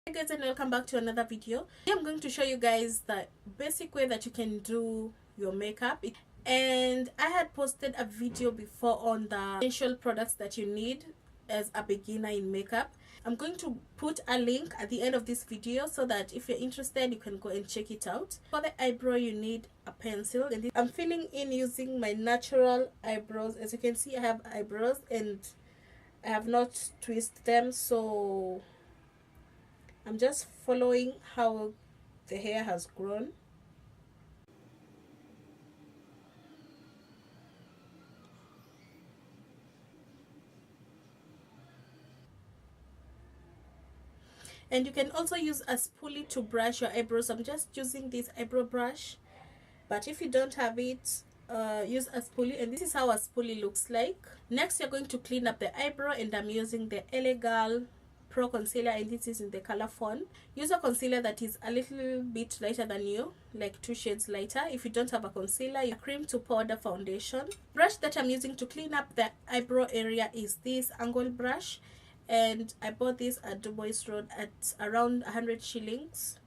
Hey guys, and welcome back to another video. Today I'm going to show you guys the basic way that you can do your makeup. And I had posted a video before on the essential products that you need as a beginner in makeup. I'm going to put a link at the end of this video so that if you're interested you can go and check it out. For the eyebrow you need a pencil, and I'm filling in using my natural eyebrows. As you can see, I have eyebrows and I have not twisted them, so I'm just following how the hair has grown. And you can also use a spoolie to brush your eyebrows. I'm just using this eyebrow brush, but if you don't have it, use a spoolie. And this is how a spoolie looks like. Next, you're going to clean up the eyebrow, and I'm using the Elegant Pro Concealer, and this is in the color Fawn. Use a concealer that is a little bit lighter than you, like 2 shades lighter. If you don't have a concealer, a cream to powder foundation. Brush that I'm using to clean up the eyebrow area is this angle brush, and I bought this at Dubois Road at around 100 shillings.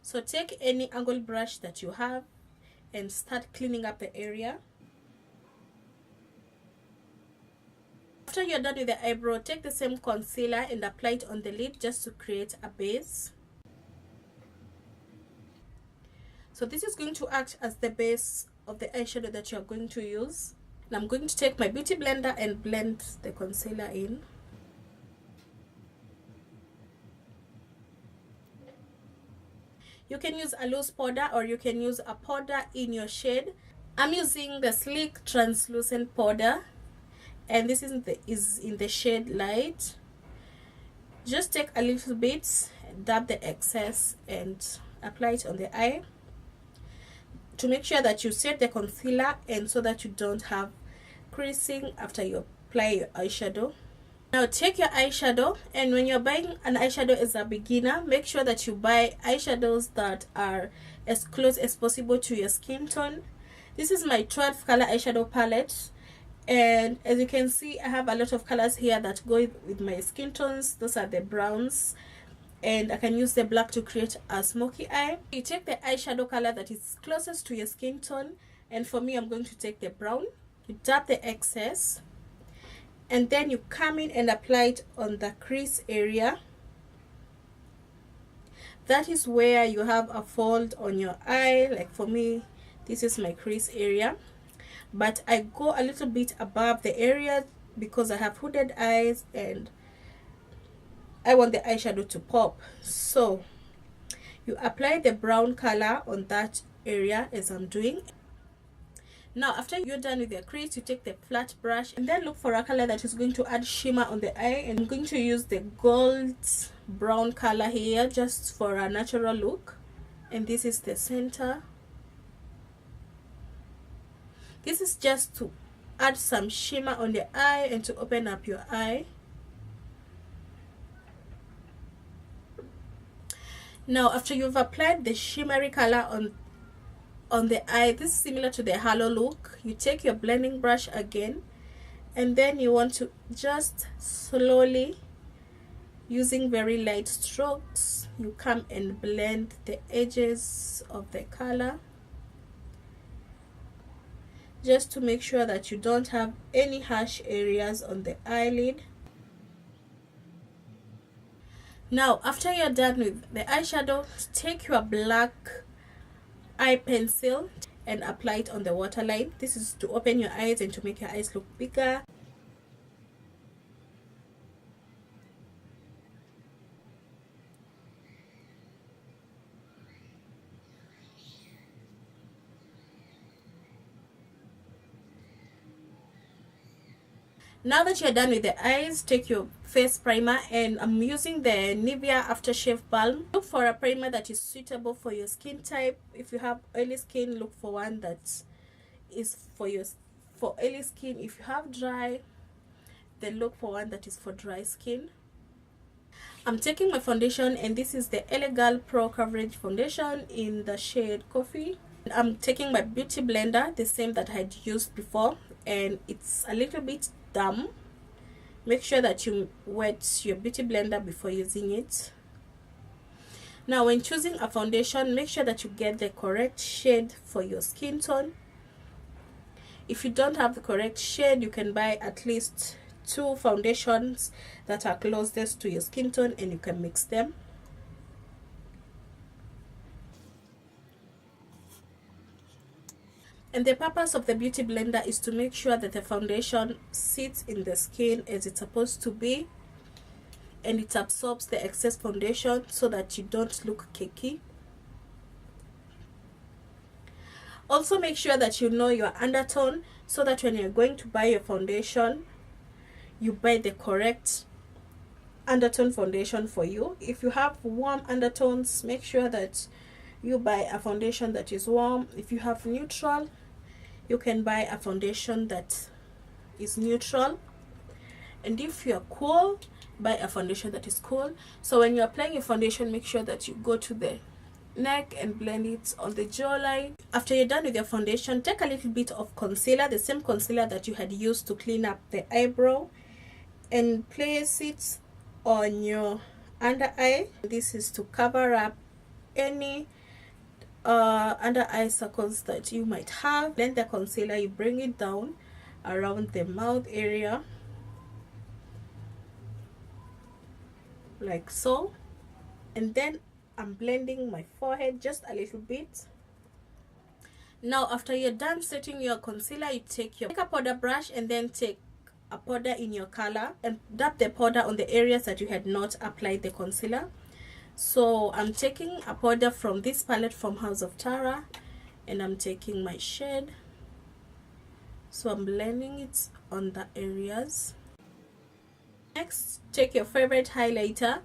So take any angle brush that you have and start cleaning up the area. After you're done with the eyebrow, take the same concealer and apply it on the lid just to create a base. So this is going to act as the base of the eyeshadow that you're going to use. And I'm going to take my beauty blender and blend the concealer in. You can use a loose powder or you can use a powder in your shade. I'm using the Sleek Translucent Powder, and this is in the shade Light. Just take a little bit, dab the excess and apply it on the eye to make sure that you set the concealer and so that you don't have creasing after you apply your eyeshadow. Now take your eyeshadow, and when you're buying an eyeshadow as a beginner, make sure that you buy eyeshadows that are as close as possible to your skin tone. This is my 12 color eyeshadow palette, and as you can see, I have a lot of colors here that go with my skin tones. Those are the browns, and I can use the black to create a smoky eye. You take the eyeshadow color that is closest to your skin tone, and for me I'm going to take the brown. You dab the excess, and then you come in and apply it on the crease area. That is where you have a fold on your eye. Like for me, this is my crease area, but I go a little bit above the area because I have hooded eyes and I want the eyeshadow to pop. So you apply the brown color on that area as I'm doing. Now after you're done with your crease, you take the flat brush and then look for a color that is going to add shimmer on the eye, and I'm going to use the gold brown color here just for a natural look, and this is the center. This is just to add some shimmer on the eye and to open up your eye. Now after you've applied the shimmery color on the eye, this is similar to the halo look, you take your blending brush again, and then you want to just slowly, using very light strokes, you come and blend the edges of the color just to make sure that you don't have any harsh areas on the eyelid. Now after you're done with the eyeshadow, take your black eye pencil and apply it on the waterline. This is to open your eyes and to make your eyes look bigger. Now that you're done with the eyes, take your face primer, and I'm using the Nivea Aftershave Balm. Look for a primer that is suitable for your skin type. If you have oily skin, look for one that is for oily skin. If you have dry, then look for one that is for dry skin. I'm taking my foundation, and this is the Elegant Pro Coverage Foundation in the shade Coffee. I'm taking my beauty blender, the same that I had used before, and it's a little bit damp, Make sure that you wet your beauty blender before using it. Now when choosing a foundation, make sure that you get the correct shade for your skin tone. If you don't have the correct shade, you can buy at least 2 foundations that are closest to your skin tone and you can mix them. And the purpose of the beauty blender is to make sure that the foundation sits in the skin as it's supposed to be, and it absorbs the excess foundation so that you don't look cakey. Also make sure that you know your undertone so that when you're going to buy your foundation, you buy the correct undertone foundation for you. If you have warm undertones, make sure that you buy a foundation that is warm. If you have neutral, you can buy a foundation that is neutral. And if you're cool, buy a foundation that is cool. So when you're applying your foundation, make sure that you go to the neck and blend it on the jawline. After you're done with your foundation, take a little bit of concealer, the same concealer that you had used to clean up the eyebrow, and place it on your under eye. This is to cover up any under eye circles that you might have. Then the concealer, you bring it down around the mouth area like so, and then I'm blending my forehead just a little bit. Now after you're done setting your concealer, you take your makeup powder brush and then take a powder in your color and dab the powder on the areas that you had not applied the concealer. So I'm taking a powder from this palette from House of Tara, and I'm taking my shade, so I'm blending it on the areas. Next, take your favorite highlighter,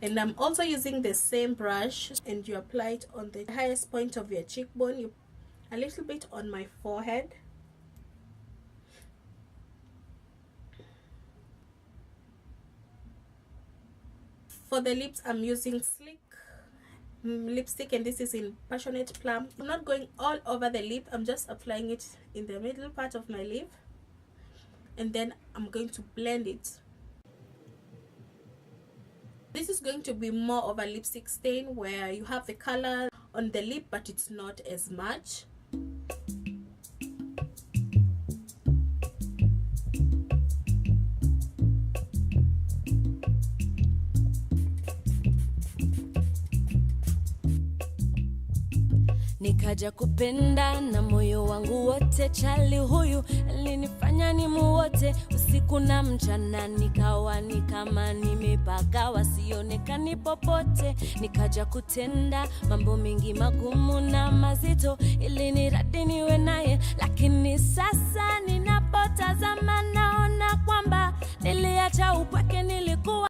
and I'm also using the same brush, and you apply it on the highest point of your cheekbone, a little bit on my forehead. For the lips, I'm using Sleek lipstick, and this is in Passionate Plum. I'm not going all over the lip, I'm just applying it in the middle part of my lip, and then I'm going to blend it. This is going to be more of a lipstick stain where you have the color on the lip but it's not as much. Nikaja kupenda na moyo wangu wote, chali huyu alinifanya nimuote usiku na mchana, nikawa ni kama nimepagawa, sionekani popote. Nikaja kutenda mambo mengi magumu na mazito ili niradi niwe naye, lakini sasa ninapotazama naona kwamba niliacha upweke